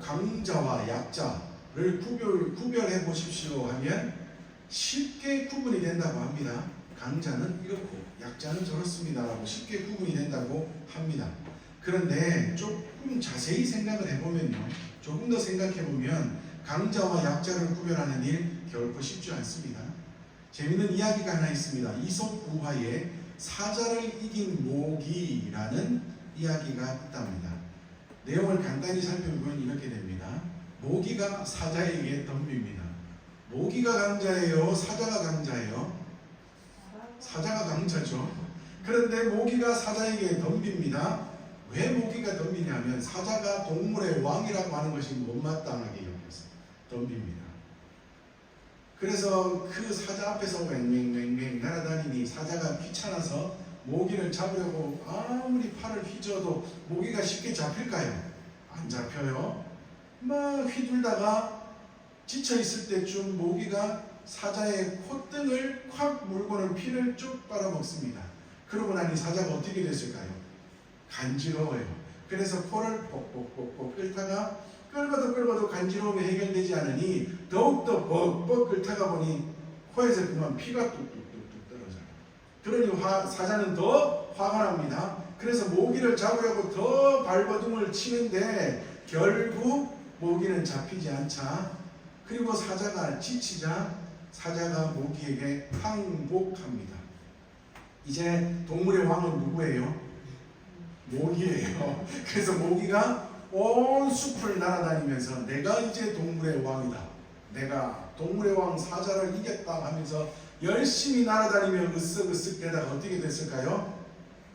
강자와 약자를 구별해 보십시오 하면 쉽게 구분이 된다고 합니다. 강자는 이렇고 약자는 저렇습니다라고 쉽게 구분이 된다고 합니다. 그런데 조금 자세히 생각을 해보면요, 조금 더 생각해보면 강자와 약자를 구별하는 일 결코 쉽지 않습니다. 재미있는 이야기가 하나 있습니다. 이솝 구화에 사자를 이긴 모기라는 이야기가 있답니다. 내용을 간단히 살펴보면 이렇게 됩니다. 모기가 사자에게 덤빕니다. 모기가 강자예요? 사자가 강자예요? 사자가 강자죠. 그런데 모기가 사자에게 덤빕니다. 왜 모기가 덤비냐면 사자가 동물의 왕이라고 하는 것이 못마땅하게 여겨서 덤빕니다. 그래서 그 사자 앞에서 맹맹맹맹 날아다니니 사자가 귀찮아서 모기를 잡으려고 아무리 팔을 휘저어도 모기가 쉽게 잡힐까요? 안 잡혀요. 막 휘둘다가 지쳐있을 때쯤 모기가 사자의 콧등을 콱 물고는 피를 쭉 빨아먹습니다. 그러고 나니 사자가 어떻게 됐을까요? 간지러워요. 그래서 코를 뻑뻑뻑뻑 끓다가 끌어도 간지러움이 해결되지 않으니 더욱더 뻑뻑 끓다가 보니 코에서 그만 피가 뚝뚝뚝뚝 떨어져요. 그러니 사자는 더 화가 납니다. 그래서 모기를 잡으려고 더 발버둥을 치는데 결국 모기는 잡히지 않자, 그리고 사자가 지치자 사자가 모기에게 항복합니다. 이제 동물의 왕은 누구예요? 모기예요. 그래서 모기가 온 숲을 날아다니면서 내가 이제 동물의 왕이다, 내가 동물의 왕 사자를 이겼다 하면서 열심히 날아다니며 으쓱으쓱 대다가 어떻게 됐을까요?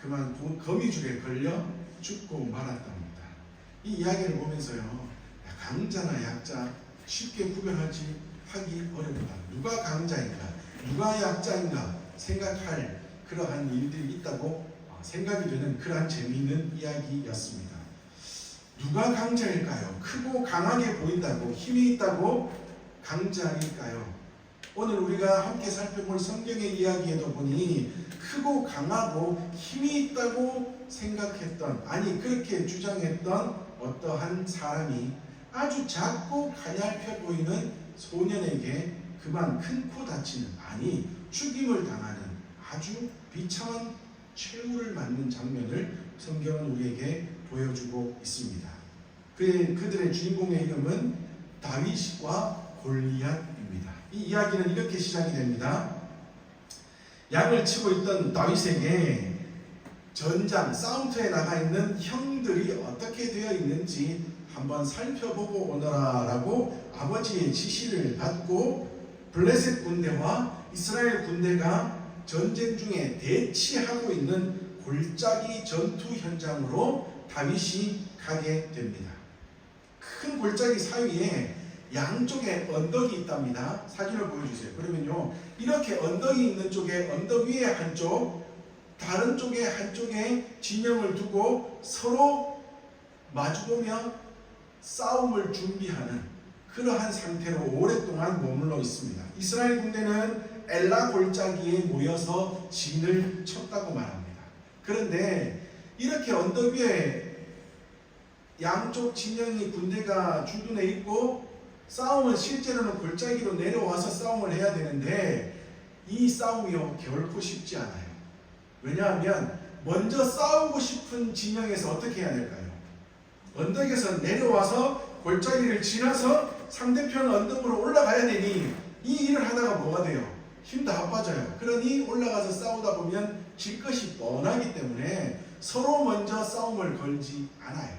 그만 거미줄에 걸려 죽고 말았답니다. 이 이야기를 보면서요, 강자나 약자 쉽게 구별하기 어렵다. 누가 강자인가, 누가 약자인가 생각할 그러한 일들이 있다고 생각이 되는 그러한 재미있는 이야기였습니다. 누가 강자일까요? 크고 강하게 보인다고, 힘이 있다고 강자일까요? 오늘 우리가 함께 살펴볼 성경의 이야기에도 보니 크고 강하고 힘이 있다고 생각했던, 아니 그렇게 주장했던 어떠한 사람이 아주 작고 가냘펴 보이는 소년에게 그만 큰 코 다치는, 아니 죽임을 당하는 아주 비참한 최후를 맞는 장면을 성경은 우리에게 보여주고 있습니다. 그들의 주인공의 이름은 다윗과 골리앗입니다. 이 이야기는 이렇게 시작이 됩니다. 양을 치고 있던 다윗에게 전장, 싸움터에 나가 있는 형들이 어떻게 되어 있는지 한번 살펴보고 오너라 라고 아버지의 지시를 받고 블레셋 군대와 이스라엘 군대가 전쟁 중에 대치하고 있는 골짜기 전투 현장으로 다윗이 가게 됩니다. 큰 골짜기 사이에 양쪽에 언덕이 있답니다. 사진을 보여주세요. 그러면요, 이렇게 언덕이 있는 쪽에 언덕 위에 한쪽, 다른 쪽에 한쪽에 진영을 두고 서로 마주보며 싸움을 준비하는 그러한 상태로 오랫동안 머물러 있습니다. 이스라엘 군대는 엘라 골짜기에 모여서 진을 쳤다고 말합니다. 그런데 이렇게 언덕 위에 양쪽 진영이 군대가 주둔해 있고 싸움은 실제로는 골짜기로 내려와서 싸움을 해야 되는데 이 싸움이요 결코 쉽지 않아요. 왜냐하면 먼저 싸우고 싶은 진영에서 어떻게 해야 될까요? 언덕에서 내려와서 골짜기를 지나서 상대편 언덕으로 올라가야 되니 이 일을 하다가 뭐가 돼요? 힘 다 빠져요. 그러니 올라가서 싸우다 보면 질 것이 뻔하기 때문에 서로 먼저 싸움을 걸지 않아요.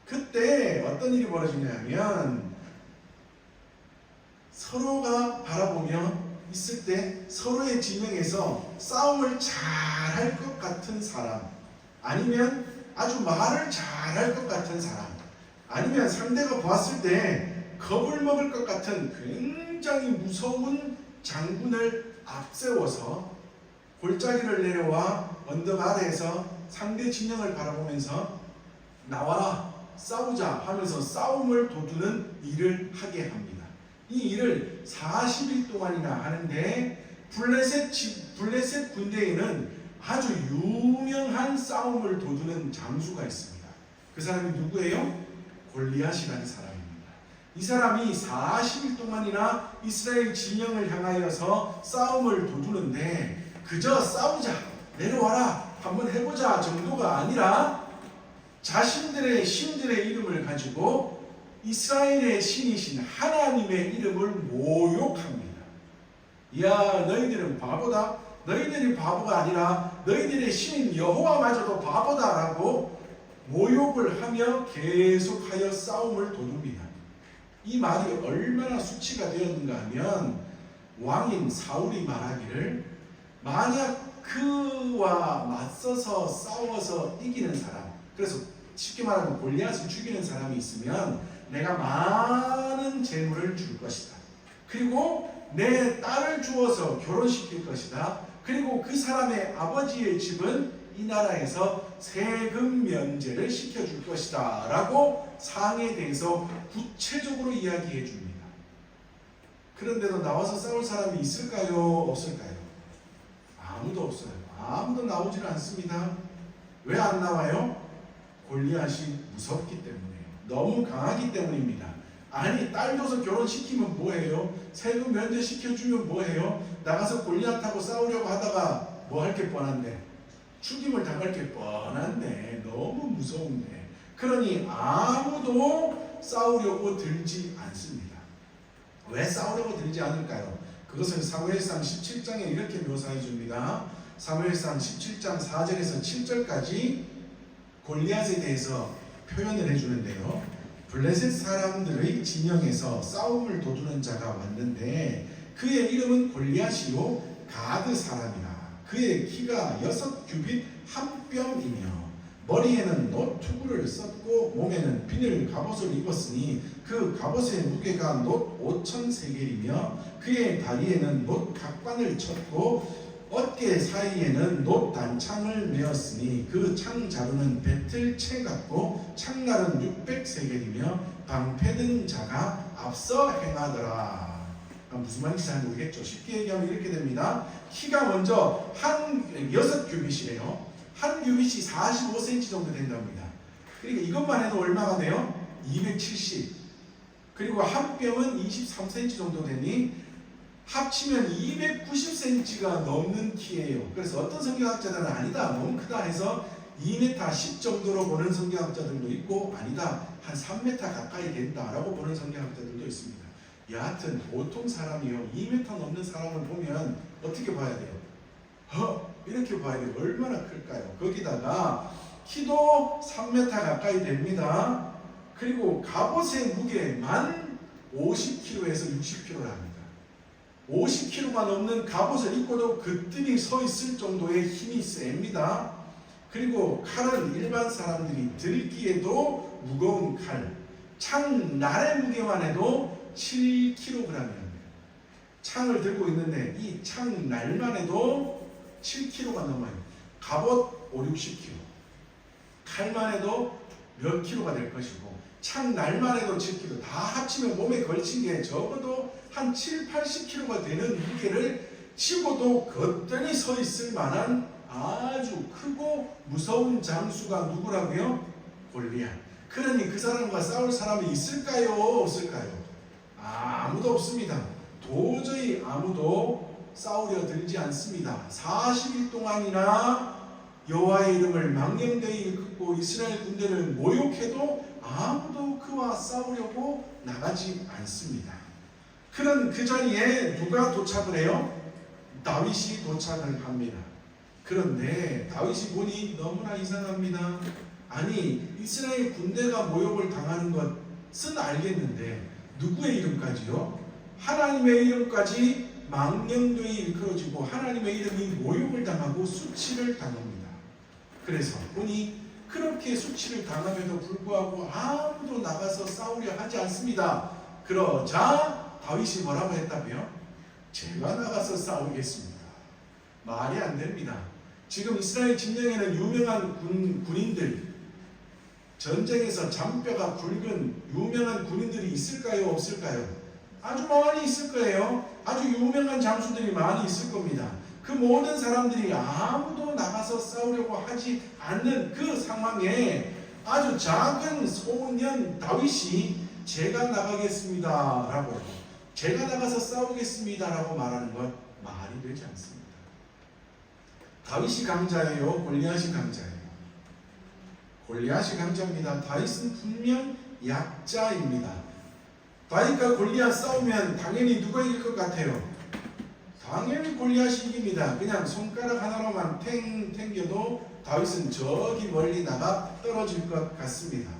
그때 어떤 일이 벌어지냐면 서로가 바라보며 있을 때 서로의 진영에서 싸움을 잘할 것 같은 사람, 아니면 아주 말을 잘할 것 같은 사람, 아니면 상대가 보았을 때 겁을 먹을 것 같은 굉장히 무서운 장군을 앞세워서 골짜기를 내려와 언덕 아래에서 상대 진영을 바라보면서 나와라 싸우자 하면서 싸움을 도두는 일을 하게 합니다. 이 일을 40일 동안이나 하는데 블레셋 군대에는 아주 유명한 싸움을 도두는 장수가 있습니다. 그 사람이 누구예요? 골리앗이라는 사람입니다. 이 사람이 40일 동안이나 이스라엘 진영을 향하여서 싸움을 도두는데 그저 싸우자, 내려와라, 한번 해보자 정도가 아니라 자신들의 신들의 이름을 가지고 이스라엘의 신이신 하나님의 이름을 모욕합니다. 야, 너희들은 바보다. 너희들이 바보가 아니라 너희들의 신인 여호와마저도 바보다라고 모욕을 하며 계속하여 싸움을 도둡니다. 이 말이 얼마나 수치가 되었는가 하면 왕인 사울이 말하기를 만약 그와 맞서서 싸워서 이기는 사람, 그래서 쉽게 말하면 골리앗을 죽이는 사람이 있으면 내가 많은 재물을 줄 것이다. 그리고 내 딸을 주어서 결혼시킬 것이다. 그리고 그 사람의 아버지의 집은 이 나라에서 세금 면제를 시켜줄 것이다 라고 사항에 대해서 구체적으로 이야기해 줍니다. 그런데도 나와서 싸울 사람이 있을까요? 없을까요? 아무도 없어요. 아무도 나오지는 않습니다. 왜 안 나와요? 골리앗이 무섭기 때문이에요. 너무 강하기 때문입니다. 아니, 딸 줘서 결혼시키면 뭐해요? 세금 면제 시켜주면 뭐해요? 나가서 골리앗하고 싸우려고 하다가 뭐 할 게 뻔한데, 죽임을 당할 게 뻔한데, 너무 무서운데, 그러니 아무도 싸우려고 들지 않습니다. 왜 싸우려고 들지 않을까요? 그것을 사무엘상 17장에 이렇게 묘사해 줍니다. 사무엘상 17장 4절에서 7절까지 골리앗에 대해서 표현을 해주는데요. 블레셋 사람들의 진영에서 싸움을 도두는 자가 왔는데 그의 이름은 골리앗이요 가드 사람이라. 그의 키가 6규빗 한 뼘이며 머리에는 놋 투구를 썼고 몸에는 비늘 갑옷을 입었으니 그 갑옷의 무게가 놋 5,000세겔이며 그의 다리에는 놋 각관을 쳤고 어깨 사이에는 놋 단창을 메었으니 그 창 자루는 배틀채 같고 창날은 600세겔이며 방패 든 자가 앞서 행하더라. 무슨 말인지 잘 모르겠죠. 쉽게 얘기하면 이렇게 됩니다. 키가 먼저 한 6규빗이래요. 한 규빗이 45cm 정도 된답니다. 그러니까 이것만 해도 얼마가 돼요? 270. 그리고 한 뼘은 23cm 정도 되니 합치면 290cm가 넘는 키예요. 그래서 어떤 성경학자들은 아니다, 너무 크다 해서 2m 10 정도로 보는 성경학자들도 있고 아니다, 한 3m 가까이 된다라고 보는 성경학자들도 있습니다. 여하튼 보통 사람이요 2m 넘는 사람을 보면 어떻게 봐야 돼요? 이렇게 봐야 돼요. 얼마나 클까요? 거기다가 키도 3m 가까이 됩니다. 그리고 갑옷의 무게만 50kg에서 60kg랍니다. 50kg가 넘는 갑옷을 입고도 그뜸이 서 있을 정도의 힘이 셉니다. 그리고 칼은 일반 사람들이 들기에도 무거운 칼, 창날의 무게만 해도 7kg이랍니다. 창을 들고 있는데 이 창날만 해도 7kg가 넘어요. 갑옷 5, 60kg, 칼만 해도 몇 킬로가 될 것이고 창날만 해도 7kg, 다 합치면 몸에 걸친 게 적어도 한 7, 80kg가 되는 무게를 지고도 거뜬히 서 있을 만한 아주 크고 무서운 장수가 누구라고요? 골리앗. 그러니 그 사람과 싸울 사람이 있을까요? 없을까요? 아무도 없습니다. 도저히 아무도 싸우려 들지 않습니다. 40일 동안이나 여호와의 이름을 망령되이 일컫고 이스라엘 군대를 모욕해도 아무도 그와 싸우려고 나가지 않습니다. 그런 그 자리에 누가 도착을 해요? 다윗이 도착을 합니다. 그런데 다윗이 보니 너무나 이상합니다. 아니, 이스라엘 군대가 모욕을 당하는 것은 알겠는데 누구의 이름까지요? 하나님의 이름까지 망령되이 일컬어지고 하나님의 이름이 모욕을 당하고 수치를 당합니다. 그래서 보니 그렇게 수치를 당함에도 불구하고 아무도 나가서 싸우려 하지 않습니다. 그러자 다윗이 뭐라고 했다고요? 제가 나가서 싸우겠습니다. 말이 안 됩니다. 지금 이스라엘 진영에는 유명한 군인들, 전쟁에서 잔뼈가 굵은 유명한 군인들이 있을까요? 없을까요? 아주 많이 있을 거예요. 아주 유명한 장수들이 많이 있을 겁니다. 그 모든 사람들이 아무도 나가서 싸우려고 하지 않는 그 상황에 아주 작은 소년 다윗이 제가 나가겠습니다 라고, 제가 나가서 싸우겠습니다 라고 말하는 것 말이 되지 않습니다. 다윗이 강자예요? 골리앗이 강자예요? 골리앗이 강자입니다. 다윗은 분명 약자입니다. 다윗과 골리앗 싸우면 당연히 누가 이길 것 같아요? 당연히 골리앗이 이깁니다. 그냥 손가락 하나로만 탱겨도 다윗은 저기 멀리 나가 떨어질 것 같습니다.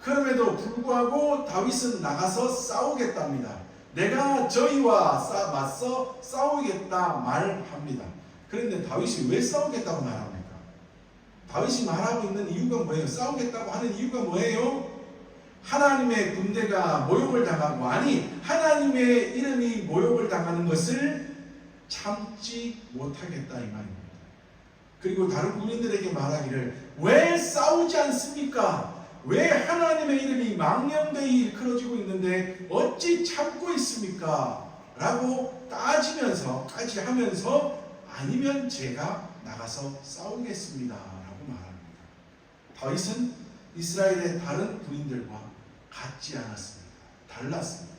그럼에도 불구하고 다윗은 나가서 싸우겠답니다. 내가 저희와 맞서 싸우겠다 말합니다. 그런데 다윗이 왜 싸우겠다고 말합니까? 다윗이 말하고 있는 이유가 뭐예요? 싸우겠다고 하는 이유가 뭐예요? 하나님의 군대가 모욕을 당하고, 아니 하나님의 이름이 모욕을 당하는 것을 참지 못하겠다 이 말입니다. 그리고 다른 군인들에게 말하기를, 왜 싸우지 않습니까? 왜 하나님의 이름이 망령되이 일컬어지고 있는데 어찌 참고 있습니까? 라고 따지면서까지 하면서, 아니면 제가 나가서 싸우겠습니다 라고 말합니다. 다윗은 이스라엘의 다른 군인들과 같지 않았습니다. 달랐습니다.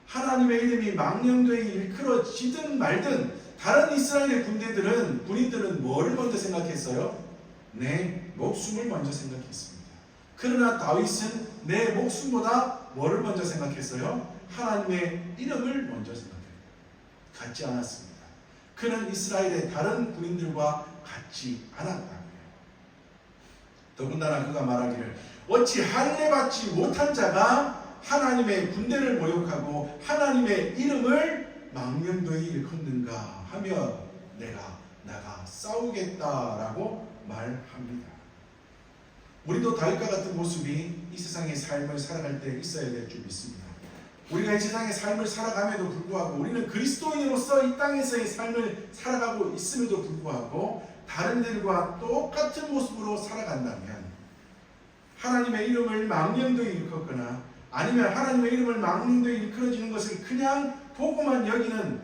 하나님의 이름이 망령되이 일컬어지든 말든 다른 이스라엘의 군인들은 뭐를 먼저 생각했어요? 내 목숨을 먼저 생각했습니다. 그러나 다윗은 내 목숨보다 뭐를 먼저 생각했어요? 하나님의 이름을 먼저 생각했습니다. 같지 않았습니다. 그는 이스라엘의 다른 군인들과 같지 않았다고요. 더군다나 그가 말하기를, 어찌 할례받지 못한 자가 하나님의 군대를 모욕하고 하나님의 이름을 망령되이 일컫는가 하며 내가 나가 싸우겠다라고 말합니다. 우리도 다윗과 같은 모습이 이 세상의 삶을 살아갈 때 있어야 될 줄 믿습니다. 우리가 이 세상의 삶을 살아감에도 불구하고, 우리는 그리스도인으로서 이 땅에서의 삶을 살아가고 있음에도 불구하고 다른 들과 똑같은 모습으로 살아간다면 하나님의 이름을 망령되이 일컫거나, 아니면 하나님의 이름을 망령되이 일컬어지는 것을 그냥 보고만 여기는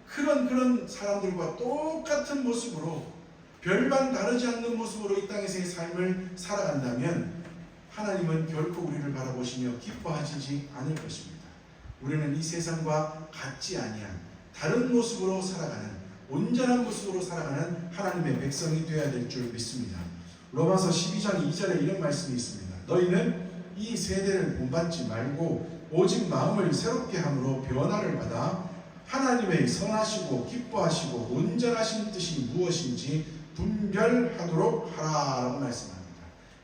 그런 사람들과 똑같은 모습으로, 별반 다르지 않는 모습으로 이 땅에서의 삶을 살아간다면 하나님은 결코 우리를 바라보시며 기뻐하시지 않을 것입니다. 우리는 이 세상과 같지 아니한 다른 모습으로 살아가는, 온전한 모습으로 살아가는 하나님의 백성이 되어야 될 줄 믿습니다. 로마서 12장 2절에 이런 말씀이 있습니다. 너희는 이 세대를 본받지 말고 오직 마음을 새롭게 함으로 변화를 받아 하나님의 선하시고 기뻐하시고 온전하신 뜻이 무엇인지 분별하도록 하라라고 말씀합니다.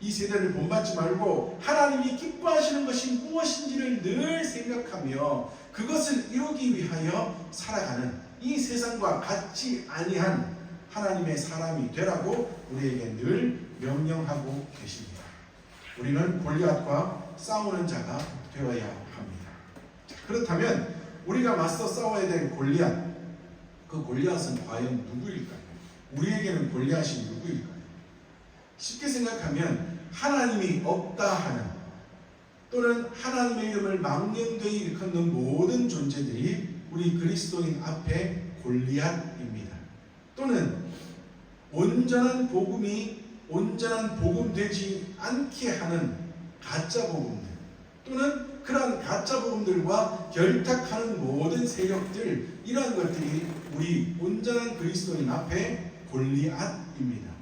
이 세대를 본받지 말고 하나님이 기뻐하시는 것이 무엇인지를 늘 생각하며 그것을 이루기 위하여 살아가는, 이 세상과 같지 아니한 하나님의 사람이 되라고 우리에게 늘 명령하고 계십니다. 우리는 골리앗과 싸우는 자가 되어야 합니다. 그렇다면 우리가 맞서 싸워야 될 골리앗, 그 골리앗은 과연 누구일까요? 우리에게는 골리앗이 누구일까요? 쉽게 생각하면 하나님이 없다 하는, 또는 하나님의 이름을 망령되이 일컫는 모든 존재들이 우리 그리스도인 앞에 골리앗입니다. 또는 온전한 복음 되지 않게 하는 가짜 복음들, 또는 그러한 가짜 복음들과 결탁하는 모든 세력들, 이러한 것들이 우리 온전한 그리스도인 앞에 골리앗입니다.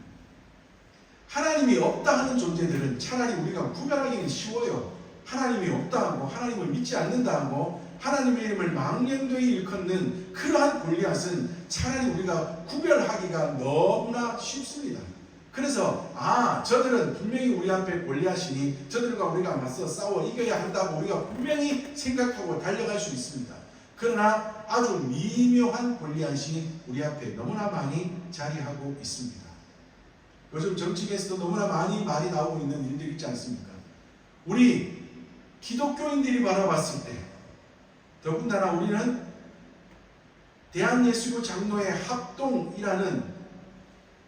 하나님이 없다 하는 존재들은 차라리 우리가 구별하기는 쉬워요. 하나님이 없다 하고 하나님을 믿지 않는다 하고 하나님의 이름을 망령되이 일컫는 그러한 골리앗은 차라리 우리가 구별하기가 너무나 쉽습니다. 그래서 저들은 분명히 우리 앞에 골리앗이니 저들과 우리가 맞서 싸워 이겨야 한다고 우리가 분명히 생각하고 달려갈 수 있습니다. 그러나 아주 미묘한 골리앗이 우리 앞에 너무나 많이 자리하고 있습니다. 요즘 정치계에서도 너무나 많이 말이 나오고 있는 일들이 있지 않습니까? 우리 기독교인들이 바라봤을 때, 더군다나 우리는 대한예수교 장로회 합동이라는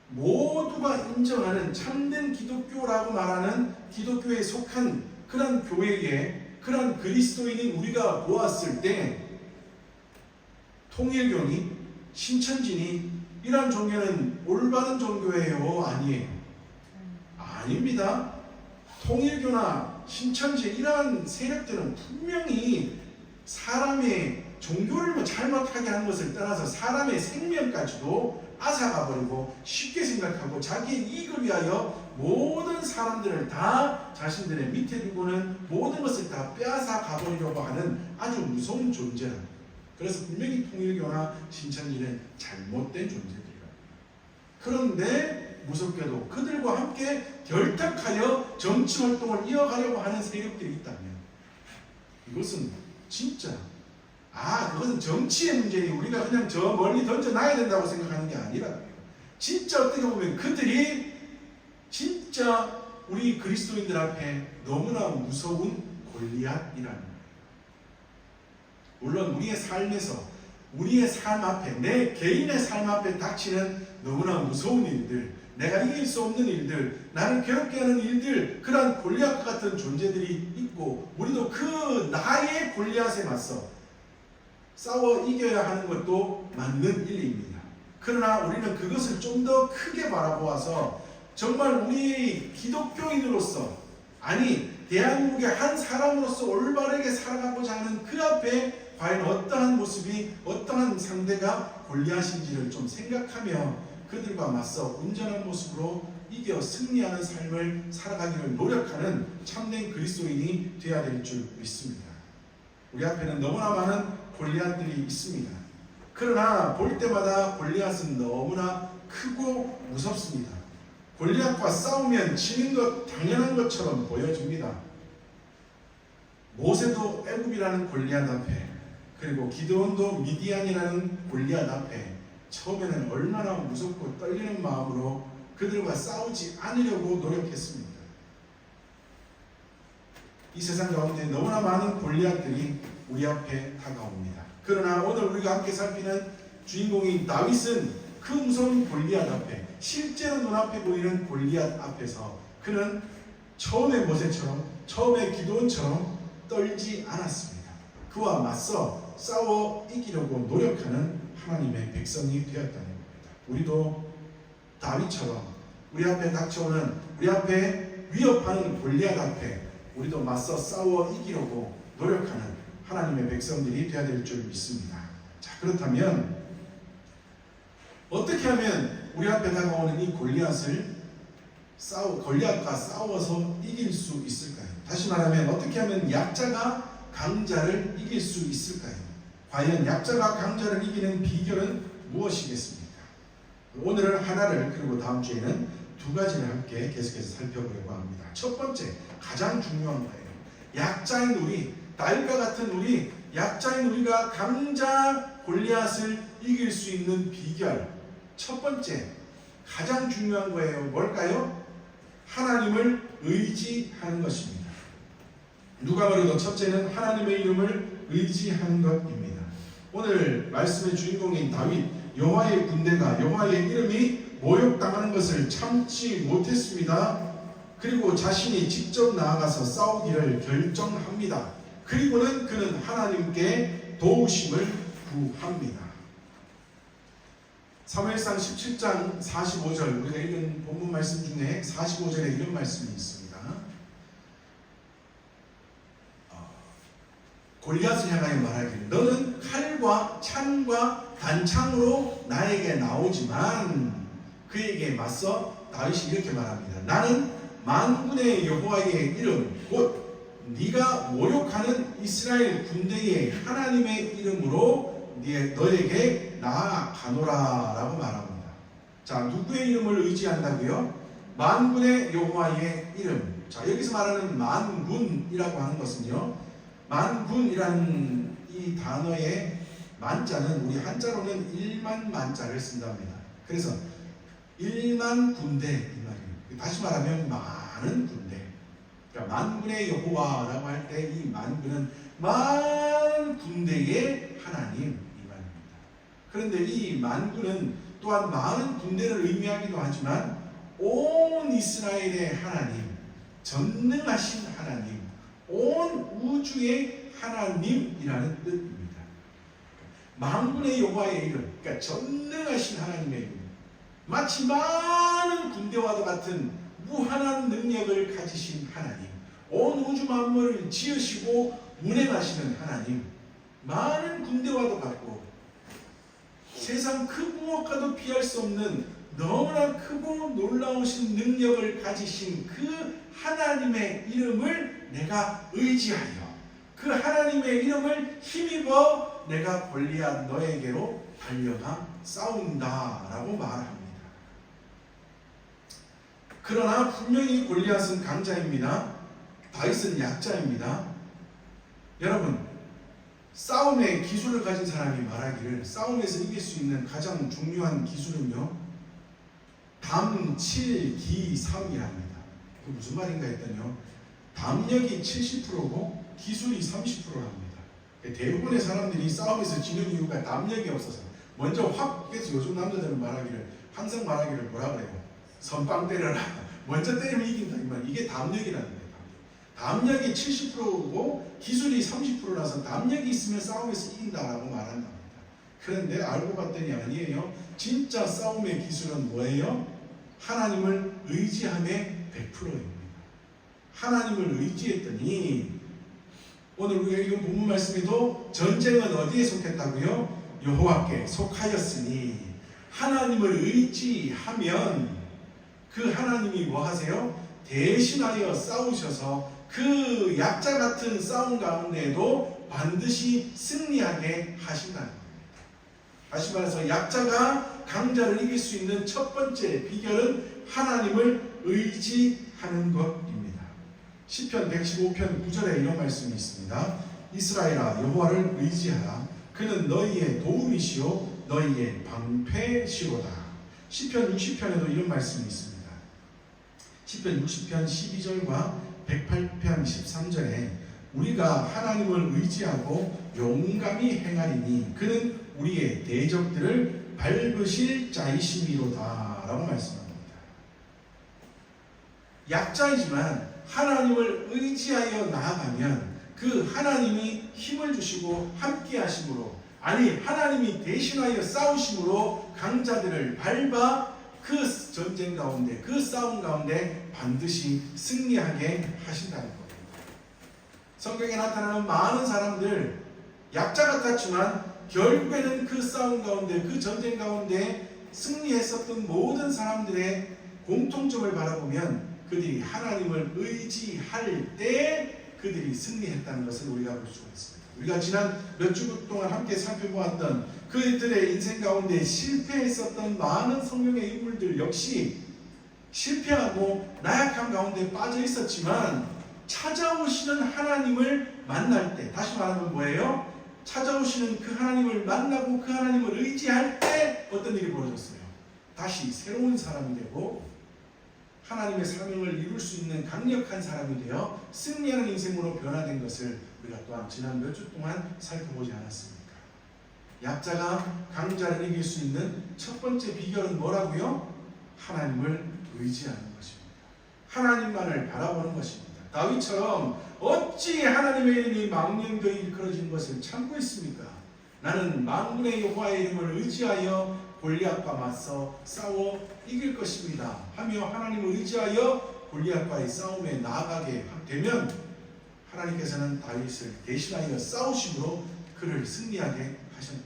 모두가 인정하는 참된 기독교라고 말하는 기독교에 속한 그런 교회에, 그런 그리스도인인 우리가 보았을 때 통일교니 신천지니 이런 종교는 올바른 종교예요? 아니에요? 아닙니다. 통일교나 신천지 이러한 세력들은 분명히 사람의 종교를 잘못하게 하는 것을 떠나서 사람의 생명까지도 앗아가버리고 쉽게 생각하고 자기의 이익을 위하여 모든 사람들을 다 자신들의 밑에 두고는 모든 것을 다 빼앗아 가버리려고 하는 아주 무서운 존재랍니다. 그래서 분명히 통일교나 신천지는 잘못된 존재들이라. 그런데 무섭게도 그들과 함께 결탁하여 정치활동을 이어가려고 하는 세력들이 있다면 이것은 진짜 그것은 정치의 문제니 우리가 그냥 저 멀리 던져놔야 된다고 생각하는 게 아니라 진짜 어떻게 보면 그들이 진짜 우리 그리스도인들 앞에 너무나 무서운 골리앗이라는 거예요. 물론 우리의 삶에서 우리의 삶 앞에 내 개인의 삶 앞에 닥치는 너무나 무서운 일들, 내가 이길 수 없는 일들, 나를 괴롭게 하는 일들, 그러한 골리앗과 같은 존재들이 있고 우리도 그 나의 골리앗에 맞서 싸워 이겨야 하는 것도 맞는 일입니다. 그러나 우리는 그것을 좀 더 크게 바라보아서 정말 우리 기독교인으로서 대한민국의 한 사람으로서 올바르게 살아가고자 하는 그 앞에 과연 어떠한 모습이 어떠한 상대가 골리앗인지를 좀 생각하며 그들과 맞서 온전한 모습으로 이겨 승리하는 삶을 살아가기를 노력하는 참된 그리스도인이 되어야 될 줄 믿습니다. 우리 앞에는 너무나 많은 골리앗들이 있습니다. 그러나 볼 때마다 골리앗은 너무나 크고 무섭습니다. 골리앗과 싸우면 지는 것 당연한 것처럼 보여집니다. 모세도 애굽이라는 골리앗 앞에, 그리고 기드온도 미디안이라는 골리앗 앞에 처음에는 얼마나 무섭고 떨리는 마음으로 그들과 싸우지 않으려고 노력했습니다. 이 세상 가운데 너무나 많은 골리앗들이 우리 앞에 다가옵니다. 그러나 오늘 우리가 함께 살피는 주인공인 다윗은 그 무서운 골리앗 앞에, 실제로 눈앞에 보이는 골리앗 앞에서 그는 처음에 모세처럼, 처음에 기드온처럼 떨지 않았습니다. 그와 맞서 싸워 이기려고 노력하는 하나님의 백성이 되었다는 겁니다. 우리도 다윗처럼 우리 앞에 닥쳐오는, 우리 앞에 위협하는 골리앗 앞에 우리도 맞서 싸워 이기려고 노력하는 하나님의 백성들이 되어야 될 줄 믿습니다. 자, 그렇다면 어떻게 하면 우리 앞에 다가오는 이 골리앗과 싸워서 이길 수 있을까요? 다시 말하면 어떻게 하면 약자가 강자를 이길 수 있을까요? 과연 약자가 강자를 이기는 비결은 무엇이겠습니까? 오늘은 하나를, 그리고 다음 주에는 두 가지를 함께 계속해서 살펴보려고 합니다. 첫 번째, 가장 중요한 거예요. 약자인 우리, 다윗과 같은 우리, 약자인 우리가 강자 골리앗을 이길 수 있는 비결, 첫 번째, 가장 중요한 거예요. 뭘까요? 하나님을 의지하는 것입니다. 누가 그래도 첫째는 하나님의 이름을 의지하는 것입니다. 오늘 말씀의 주인공인 다윗, 여호와의 군대가, 여호와의 이름이 모욕당하는 것을 참지 못했습니다. 그리고 자신이 직접 나아가서 싸우기를 결정합니다. 그리고는 그는 하나님께 도우심을 구합니다. 사무엘상 17장 45절, 우리가 읽은 본문 말씀 중에 45절에 이런 말씀이 있습니다. 골리앗을 향하여 말하기를, 너는 칼과 창과 단창으로 나에게 나오지만, 그에게 맞서 다윗이 이렇게 말합니다. 나는 만군의 여호와의 이름, 곧 네가 모욕하는 이스라엘 군대의 하나님의 이름으로 너에게 나아가노라 라고 말합니다. 자, 누구의 이름을 의지한다고요? 만군의 여호와의 이름. 자, 여기서 말하는 만군이라고 하는 것은요, 만군이라는 이 단어의 만자는 우리 한자로는 1만 만자를 쓴답니다. 그래서 1만 군대 이 말이에요. 다시 말하면 많은 군대. 그러니까 만군의 여호와라고 할 때 이 만군은 만 군대의 하나님 이 말입니다. 그런데 이 만군은 또한 많은 군대를 의미하기도 하지만 온 이스라엘의 하나님, 전능하신 하나님, 온 우주의 하나님이라는 뜻입니다. 만군의 여호와의 이름, 그러니까 전능하신 하나님의 이름, 마치 많은 군대와도 같은 무한한 능력을 가지신 하나님, 온 우주 만물을 지으시고 운행하시는 하나님, 많은 군대와도 같고 세상 그 무엇과도 비할 수 없는 너무나 크고 놀라우신 능력을 가지신 그 하나님의 이름을 내가 의지하여 그 하나님의 이름을 힘입어 내가 골리앗 너에게로 달려가 싸운다라고 말합니다. 그러나 분명히 골리앗은 강자입니다. 다윗은 약자입니다. 여러분, 싸움의 기술을 가진 사람이 말하기를 싸움에서 이길 수 있는 가장 중요한 기술은요, 담, 7, 기, 3이랍니다. 그 무슨 말인가 했더니요, 담력이 70%고 기술이 30%랍니다. 대부분의 사람들이 싸움에서 지는 이유가 담력이 없어서 먼저 확 깨서 요즘 남자들은 말하기를 항상 말하기를 뭐라 그래요? 선빵 때려라. 먼저 때리면 이긴다. 이 말. 이게 담력이라는 거예요. 담력이 70%고 기술이 30%라서 담력이 있으면 싸움에서 이긴다라고 말한답니다. 그런데 알고 봤더니 아니에요. 진짜 싸움의 기술은 뭐예요? 하나님을 의지함의 100%입니다. 하나님을 의지했더니 오늘 우리가 읽은 본문 말씀에도 전쟁은 어디에 속했다고요? 여호와께 속하였으니 하나님을 의지하면 그 하나님이 뭐 하세요? 대신하여 싸우셔서 그 약자 같은 싸움 가운데에도 반드시 승리하게 하신다는 겁니다. 다시 말해서 약자가 강자를 이길 수 있는 첫 번째 비결은 하나님을 의지하는 것입니다. 시편 115편 9절에 이런 말씀이 있습니다. 이스라엘아 여호와를 의지하라. 그는 너희의 도움이시요 너희의 방패시로다. 시편 60편에도 이런 말씀이 있습니다. 시편 60편 12절과 108편 13절에 우리가 하나님을 의지하고 용감히 행하리니 그는 우리의 대적들을 밟으실 자이심이로다 라고 말씀합니다. 약자이지만 하나님을 의지하여 나아가면 그 하나님이 힘을 주시고 함께 하심으로, 아니 하나님이 대신하여 싸우심으로 강자들을 밟아 그 전쟁 가운데, 그 싸움 가운데 반드시 승리하게 하신다는 겁니다. 성경에 나타나는 많은 사람들, 약자 같았지만 결국에는 그 싸움 가운데, 그 전쟁 가운데 승리했었던 모든 사람들의 공통점을 바라보면 그들이 하나님을 의지할 때 그들이 승리했다는 것을 우리가 볼 수가 있습니다. 우리가 지난 몇 주 동안 함께 살펴보았던 그들의 인생 가운데 실패했었던 많은 성경의 인물들 역시 실패하고 나약함 가운데 빠져 있었지만 찾아오시는 하나님을 만날 때, 다시 말하면 뭐예요? 찾아오시는 그 하나님을 만나고 그 하나님을 의지할 때 어떤 일이 벌어졌어요? 다시 새로운 사람이 되고 하나님의 사명을 이룰 수 있는 강력한 사람이 되어 승리하는 인생으로 변화된 것을 우리가 또한 지난 몇 주 동안 살펴보지 않았습니까? 약자가 강자를 이길 수 있는 첫 번째 비결은 뭐라고요? 하나님을 의지하는 것입니다. 하나님만을 바라보는 것입니다. 다윗처럼 어찌 하나님의 이름이 망령되이 일컬어진 것을 참고 있습니까? 나는 만군의 여호와의 이름을 의지하여 골리앗과 맞서 싸워 이길 것입니다 하며 하나님을 의지하여 골리앗과의 싸움에 나아가게 되면 하나님께서는 다윗을 대신하여 싸우심으로 그를 승리하게 하셨다.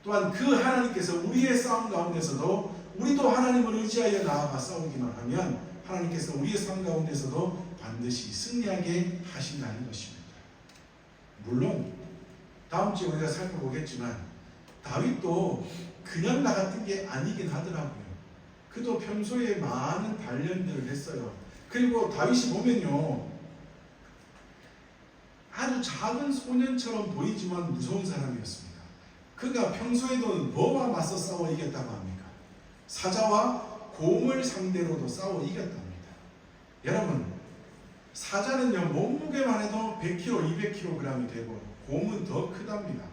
또한 그 하나님께서 우리의 싸움 가운데서도 우리도 하나님을 의지하여 나아가 싸우기만 하면 하나님께서 우리의 삶 가운데서도 반드시 승리하게 하신다는 것입니다. 물론 다음 주에 우리가 살펴보겠지만 다윗도 그냥 나 같은 게 아니긴 하더라고요. 그도 평소에 많은 단련들을 했어요. 그리고 다윗이 보면요, 아주 작은 소년처럼 보이지만 무서운 사람이었습니다. 그가 평소에도 뭐와 맞서 싸워 이겼다고 합니까? 사자와 곰을 상대로도 싸워 이겼답니다. 여러분, 사자는요 몸무게만 해도 100kg, 200kg이 되고 곰은 더 크답니다.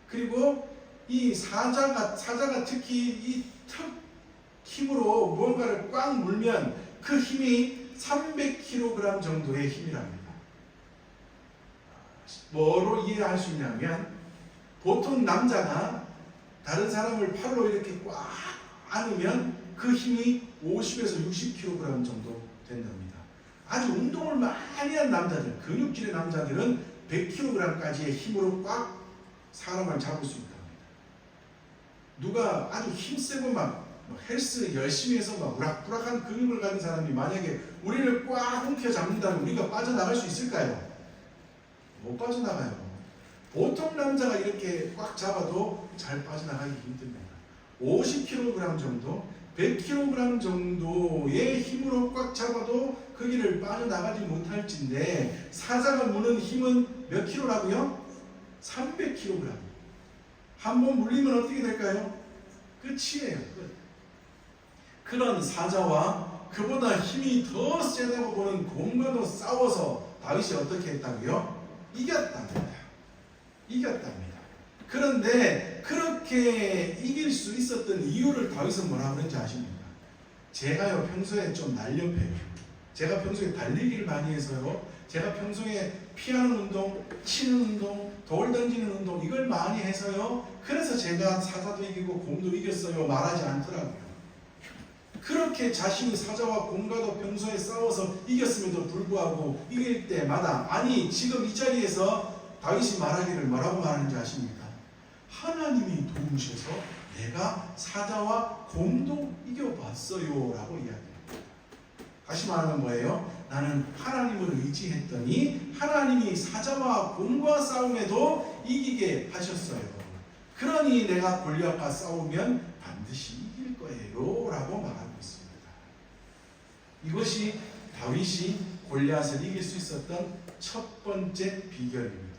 그리고 이 사자가 특히 이 턱 힘으로 무언가를 꽉 물면 그 힘이 300kg 정도의 힘이랍니다. 뭐로 이해할 수 있냐면 보통 남자가 다른 사람을 팔로 이렇게 꽉 안으면 그 힘이 50에서 60kg 정도 된답니다. 아주 운동을 많이 한 남자들, 근육질의 남자들은 100kg까지의 힘으로 꽉 사람을 잡을 수 있답니다. 누가 아주 힘세고 막 헬스 열심히 해서 막 우락부락한 근육을 가진 사람이 만약에 우리를 꽉 움켜 잡는다면 우리가 빠져나갈 수 있을까요? 못 빠져나가요. 보통 남자가 이렇게 꽉 잡아도 잘 빠져나가기 힘듭니다. 50kg 정도, 100kg 정도의 힘으로 꽉 잡아도 거기를 빠져나가지 못할진데 사자가 무는 힘은 몇 킬로라고요? 300kg. 한번 물리면 어떻게 될까요? 끝이에요. 끝. 그런 사자와 그보다 힘이 더 세다고 보는 곰과도 싸워서 다윗이 어떻게 했다고요? 이겼답니다. 이겼답니다. 그런데 그렇게 이길 수 있었던 이유를 다윗은 뭐라 그런지 아십니까? 제가요 평소에 좀 날렵해요. 제가 평소에 달리기를 많이 해서요. 제가 평소에 피하는 운동, 치는 운동, 돌 던지는 운동 이걸 많이 해서요. 그래서 제가 사자도 이기고 곰도 이겼어요 말하지 않더라고요. 그렇게 자신이 사자와 곰과도 평소에 싸워서 이겼음에도 불구하고 이길 때마다 아니 지금 이 자리에서 다윗이 말하기를 뭐라고 말하는지 아십니까? 하나님이 도우셔서 내가 사자와 곰도 이겨봤어요 라고 이야기합니다. 다시 말하면 뭐예요? 나는 하나님을 의지했더니 하나님이 사자와 곰과 싸움에도 이기게 하셨어요. 그러니 내가 골리앗과 싸우면 반드시 이길 거예요 라고 말하고 있습니다. 이것이 다윗이 골리앗을 이길 수 있었던 첫 번째 비결입니다.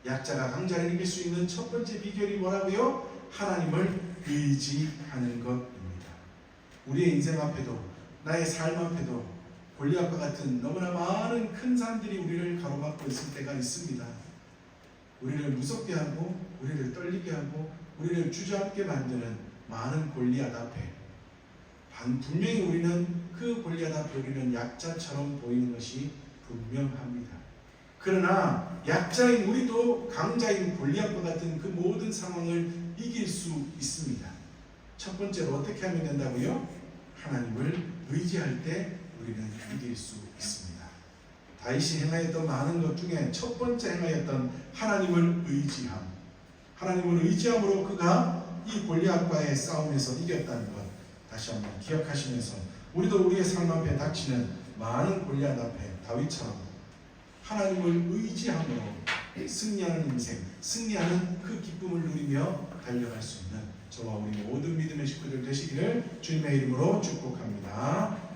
약자가 강자를 이길 수 있는 첫 번째 비결이 뭐라고요? 하나님을 의지하는 것입니다. 우리의 인생 앞에도 나의 삶 앞에도 골리앗과 같은 너무나 많은 큰 산들이 우리를 가로막고 있을 때가 있습니다. 우리를 무섭게 하고 우리를 떨리게 하고 우리를 주저앉게 만드는 많은 골리앗 앞에 분명히 우리는 그 골리앗 앞에 우리는 약자처럼 보이는 것이 분명합니다. 그러나 약자인 우리도 강자인 골리앗과 같은 그 모든 상황을 이길 수 있습니다. 첫 번째로 어떻게 하면 된다고요? 하나님을 의지할 때 우리는 이길 수 있습니다. 다윗이 행하였던 많은 것 중에 첫 번째 행하였던 하나님을 의지함. 하나님을 의지함으로 그가 이 골리앗과의 싸움에서 이겼다는 것 다시 한번 기억하시면서 우리도 우리의 삶 앞에 닥치는 많은 골리앗 앞에 다윗처럼 하나님을 의지함으로 승리하는 인생, 승리하는 그 기쁨을 누리며 달려갈 수 있는 저와 우리 모든 믿음의 식구들 되시기를 주님의 이름으로 축복합니다.